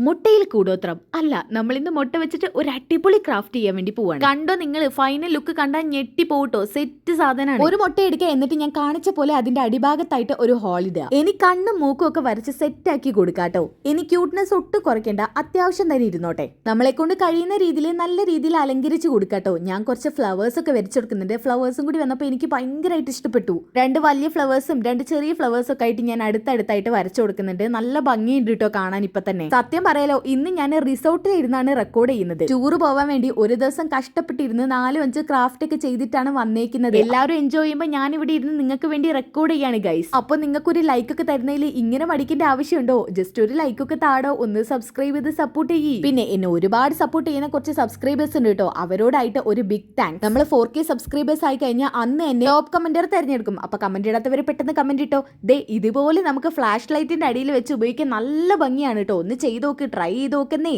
മുട്ടയിൽ കൂടോത്രം അല്ല, നമ്മൾ ഇന്ന് മുട്ട വെച്ചിട്ട് ഒരു അടിപൊളി ക്രാഫ്റ്റ് ചെയ്യാൻ വേണ്ടി പോവാണ്. കണ്ടോ നിങ്ങൾ, ഫൈനൽ ലുക്ക് കണ്ടാൽ ഞെട്ടി പോട്ടോ. സെറ്റ് സാധനമാണ്. ഒരു മുട്ട എടുക്കുക, എന്നിട്ട് ഞാൻ കാണിച്ച പോലെ അതിന്റെ അടിഭാഗത്തായിട്ട് ഒരു ഹോൾ ഇടുക. ഇനി കണ്ണും മൂക്കും ഒക്കെ വരച്ച് സെറ്റ് ആക്കി കൊടുക്കാട്ടോ. ഇനി ക്യൂട്ട്നെസ് ഒട്ടും കുറയ്ക്കേണ്ട, അത്യാവശ്യം തന്നെ ഇരുന്നോട്ടെ. നമ്മളെ കൊണ്ട് കഴിയുന്ന രീതിയിൽ നല്ല രീതിയിൽ അലങ്കരിച്ച് കൊടുക്കാട്ടോ. ഞാൻ കുറച്ച് ഫ്ലവേഴ്സ് ഒക്കെ വരച്ചു കൊടുക്കുന്നുണ്ട്. ഫ്ലവേഴ്സും കൂടി വന്നപ്പോൾ എനിക്ക് ഭയങ്കരമായിട്ട് ഇഷ്ടപ്പെട്ടു. രണ്ട് വലിയ ഫ്ലവേഴ്സും രണ്ട് ചെറിയ ഫ്ലവേഴ്സും ഒക്കെ ആയിട്ട് ഞാൻ അടുത്തടുത്തായിട്ട് വരച്ചു കൊടുക്കുന്നുണ്ട്. നല്ല ഭംഗിയുണ്ട് കേട്ടോ കാണാൻ. ഇപ്പൊ തന്നെ സത്യം പറയാലോ, ഇന്ന് ഞാൻ റിസോർട്ടിൽ ഇരുന്നാണ് റെക്കോർഡ് ചെയ്യുന്നത്. ടൂർ പോവാൻ വേണ്ടി ഒരു ദിവസം കഷ്ടപ്പെട്ടിരുന്ന് 4-5 ക്രാഫ്റ്റ് ഒക്കെ ചെയ്തിട്ടാണ് വന്നേക്കുന്നത്. എല്ലാവരും എൻജോയ് ചെയ്യുമ്പോൾ ഞാൻ ഇവിടെ ഇരുന്ന് നിങ്ങൾക്ക് വേണ്ടി റെക്കോർഡ് ചെയ്യാണ് ഗൈസ്. അപ്പൊ നിങ്ങൾക്ക് ഒരു ലൈക്ക് ഒക്കെ തരുന്നതിൽ ഇങ്ങനെ മടിക്കേണ്ട ആവശ്യമുണ്ടോ? ജസ്റ്റ് ഒരു ലൈക്ക് ഒക്കെ താടോ, ഒന്ന് സബ്സ്ക്രൈബ് ചെയ്ത് സപ്പോർട്ട് ചെയ്യ്. പിന്നെ എന്നെ ഒരുപാട് സപ്പോർട്ട് ചെയ്യുന്ന കുറച്ച് സബ്സ്ക്രൈബേഴ്സ് ഉണ്ട് കേട്ടോ. അവരോടായിട്ട് ഒരു ബിഗ് താങ്ക്സ്. നമ്മൾ 4K സബ്സ്ക്രൈബേഴ്സ് ആയി കഴിഞ്ഞാൽ അന്ന് എന്നെ ടോപ്പ് കമന്റർ തെരഞ്ഞെടുക്കും. അപ്പൊ കമന്റ് ഇടാത്തവർ പെട്ടെന്ന് കമന്റ് ഇട്ടോ. ദേ ഇതുപോലെ നമുക്ക് ഫ്ലാഷ് ലൈറ്റിന്റെ അടിയിൽ വെച്ച് ഉപയോഗിക്കാൻ നല്ല ഭംഗിയാണ് കേട്ടോ. ഒന്ന് ചെയ്ത് നോക്ക്, ട്രൈ ചെയ്ത് നോക്കുന്നേ.